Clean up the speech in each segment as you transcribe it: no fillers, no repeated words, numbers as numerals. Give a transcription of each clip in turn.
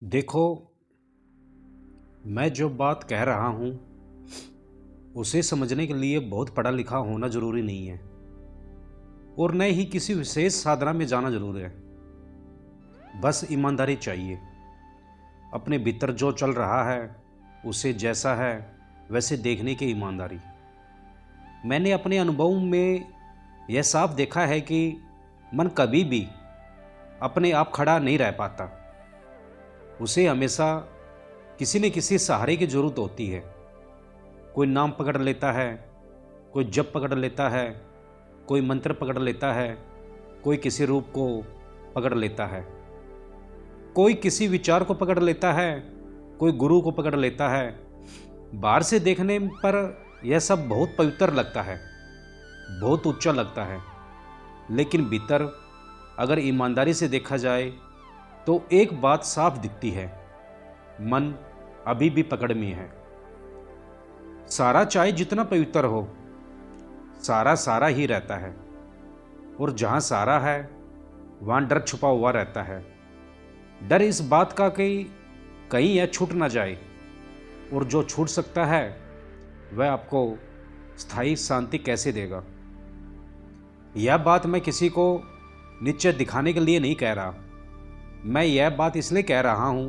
देखो, मैं जो बात कह रहा हूँ उसे समझने के लिए बहुत पढ़ा लिखा होना जरूरी नहीं है और न ही किसी विशेष साधना में जाना जरूरी है। बस ईमानदारी चाहिए। अपने भीतर जो चल रहा है उसे जैसा है वैसे देखने की ईमानदारी। मैंने अपने अनुभव में यह साफ देखा है कि मन कभी भी अपने आप खड़ा नहीं रह पाता। उसे हमेशा किसी न किसी सहारे की जरूरत होती है। कोई नाम पकड़ लेता है, कोई जप पकड़ लेता है, कोई मंत्र पकड़ लेता है, कोई किसी रूप को पकड़ लेता है, कोई किसी विचार को पकड़ लेता है, कोई गुरु को पकड़ लेता है। बाहर से देखने पर यह सब बहुत पवित्र लगता है, बहुत ऊंचा लगता है, लेकिन भीतर अगर ईमानदारी से देखा जाए तो एक बात साफ दिखती है। मन अभी भी पकड़ में है। सारा चाहे जितना पवित्र हो, सारा सारा ही रहता है और जहां सारा है वहां डर छुपा हुआ रहता है। डर इस बात का कि कहीं यह छूट ना जाए, और जो छूट सकता है वह आपको स्थायी शांति कैसे देगा। यह बात मैं किसी को नीचे दिखाने के लिए नहीं कह रहा। मैं यह बात इसलिए कह रहा हूं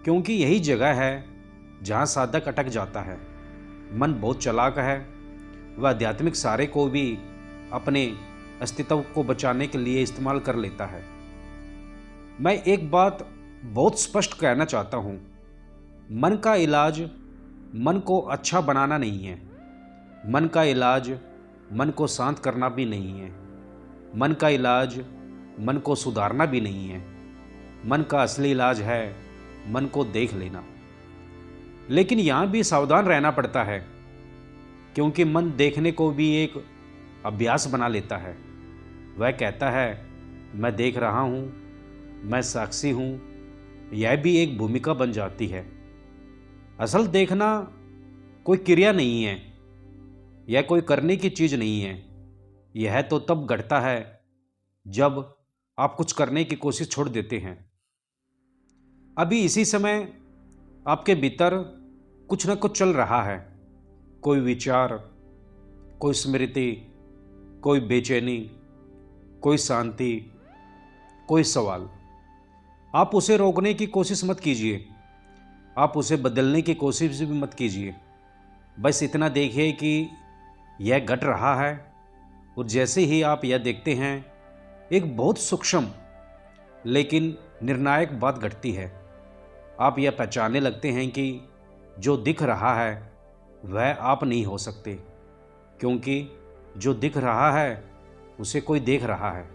क्योंकि यही जगह है जहां साधक अटक जाता है। मन बहुत चालाक है, वह आध्यात्मिक सहारे को भी अपने अस्तित्व को बचाने के लिए इस्तेमाल कर लेता है। मैं एक बात बहुत स्पष्ट कहना चाहता हूं। मन का इलाज मन को अच्छा बनाना नहीं है। मन का इलाज मन को शांत करना भी नहीं है। मन का इलाज मन को सुधारना भी नहीं है। मन का असली इलाज है मन को देख लेना। लेकिन यहां भी सावधान रहना पड़ता है, क्योंकि मन देखने को भी एक अभ्यास बना लेता है। वह कहता है, मैं देख रहा हूं, मैं साक्षी हूं। यह भी एक भूमिका बन जाती है। असल देखना कोई क्रिया नहीं है, यह कोई करने की चीज नहीं है। यह तो तब घटता है जब आप कुछ करने की कोशिश छोड़ देते हैं। अभी इसी समय आपके भीतर कुछ न कुछ चल रहा है। कोई विचार, कोई स्मृति, कोई बेचैनी, कोई शांति, कोई सवाल। आप उसे रोकने की कोशिश मत कीजिए, आप उसे बदलने की कोशिश भी मत कीजिए। बस इतना देखिए कि यह घट रहा है, और जैसे ही आप यह देखते हैं एक बहुत सूक्ष्म लेकिन निर्णायक बात घटती है। आप यह पहचानने लगते हैं कि जो दिख रहा है वह आप नहीं हो सकते, क्योंकि जो दिख रहा है उसे कोई देख रहा है।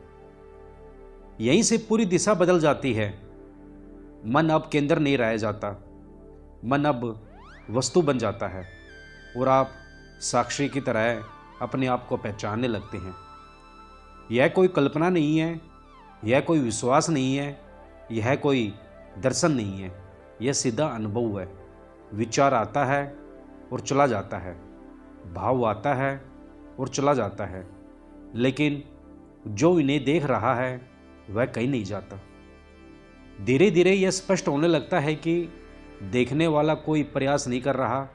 यहीं से पूरी दिशा बदल जाती है। मन अब केंद्र नहीं रह जाता, मन अब वस्तु बन जाता है, और आप साक्षी की तरह अपने आप को पहचानने लगते हैं। यह कोई कल्पना नहीं है, यह कोई विश्वास नहीं है, यह कोई दर्शन नहीं है, यह सीधा अनुभव है। विचार आता है और चला जाता है, भाव आता है और चला जाता है, लेकिन जो इन्हें देख रहा है वह कहीं नहीं जाता। धीरे धीरे यह स्पष्ट होने लगता है कि देखने वाला कोई प्रयास नहीं कर रहा।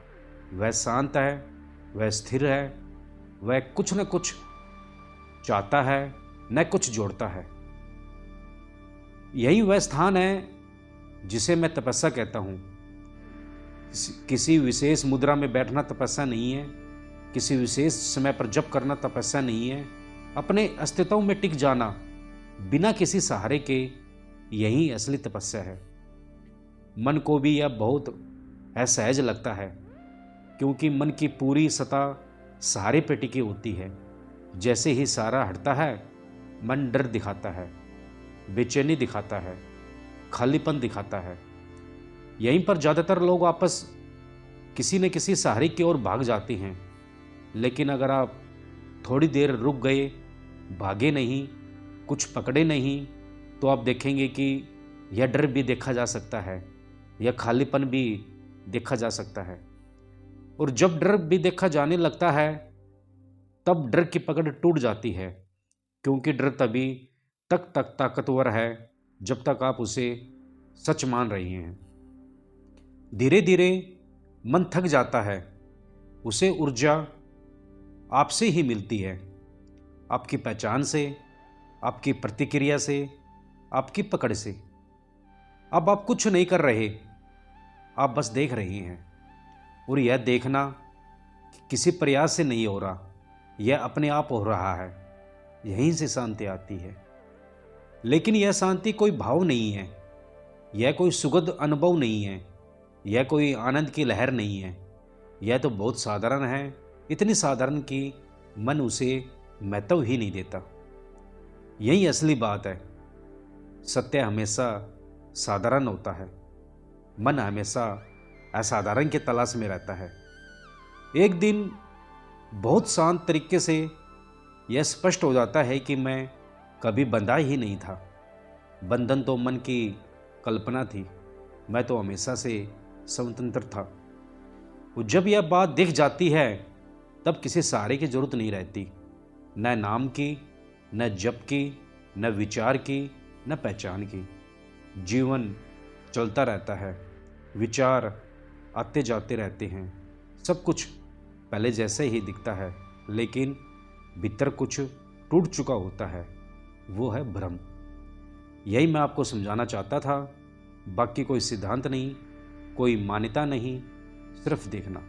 वह शांत है, वह स्थिर है, वह कुछ न कुछ चाहता है, न कुछ जोड़ता है। यही वह स्थान है जिसे मैं तपस्या कहता हूँ। किसी विशेष मुद्रा में बैठना तपस्या नहीं है, किसी विशेष समय पर जप करना तपस्या नहीं है। अपने अस्तित्व में टिक जाना बिना किसी सहारे के, यही असली तपस्या है। मन को भी यह बहुत असहज लगता है, क्योंकि मन की पूरी सत्ता सहारे पे टिकी होती है। जैसे ही सहारा हटता है मन डर दिखाता है, बेचैनी दिखाता है, खालीपन दिखाता है। यहीं पर ज़्यादातर लोग वापस किसी न किसी सहारे की ओर भाग जाते हैं। लेकिन अगर आप थोड़ी देर रुक गए, भागे नहीं, कुछ पकड़े नहीं, तो आप देखेंगे कि यह डर भी देखा जा सकता है, यह खालीपन भी देखा जा सकता है। और जब डर भी देखा जाने लगता है तब डर की पकड़ टूट जाती है, क्योंकि डर तभी तक ताकतवर है जब तक आप उसे सच मान रही हैं। धीरे धीरे मन थक जाता है, उसे ऊर्जा आपसे ही मिलती है, आपकी पहचान से, आपकी प्रतिक्रिया से, आपकी पकड़ से। अब आप कुछ नहीं कर रहे, आप बस देख रही हैं। और यह देखना किसी प्रयास से नहीं हो रहा, यह अपने आप हो रहा है। यहीं से शांति आती है। लेकिन यह शांति कोई भाव नहीं है, यह कोई सुखद अनुभव नहीं है, यह कोई आनंद की लहर नहीं है। यह तो बहुत साधारण है, इतनी साधारण कि मन उसे महत्व ही नहीं देता। यही असली बात है। सत्य हमेशा साधारण होता है, मन हमेशा असाधारण की तलाश में रहता है। एक दिन बहुत शांत तरीके से यह स्पष्ट हो जाता है कि मैं कभी बंधा ही नहीं था। बंधन तो मन की कल्पना थी, मैं तो हमेशा से स्वतंत्र था। और जब यह बात दिख जाती है, तब किसी सहारे की जरूरत नहीं रहती, न नाम की, न जप की, न विचार की, न पहचान की। जीवन चलता रहता है, विचार आते जाते रहते हैं, सब कुछ पहले जैसे ही दिखता है, लेकिन भीतर कुछ टूट चुका होता है, वो है भ्रम। यही मैं आपको समझाना चाहता था। बाकी कोई सिद्धांत नहीं, कोई मान्यता नहीं, सिर्फ देखना।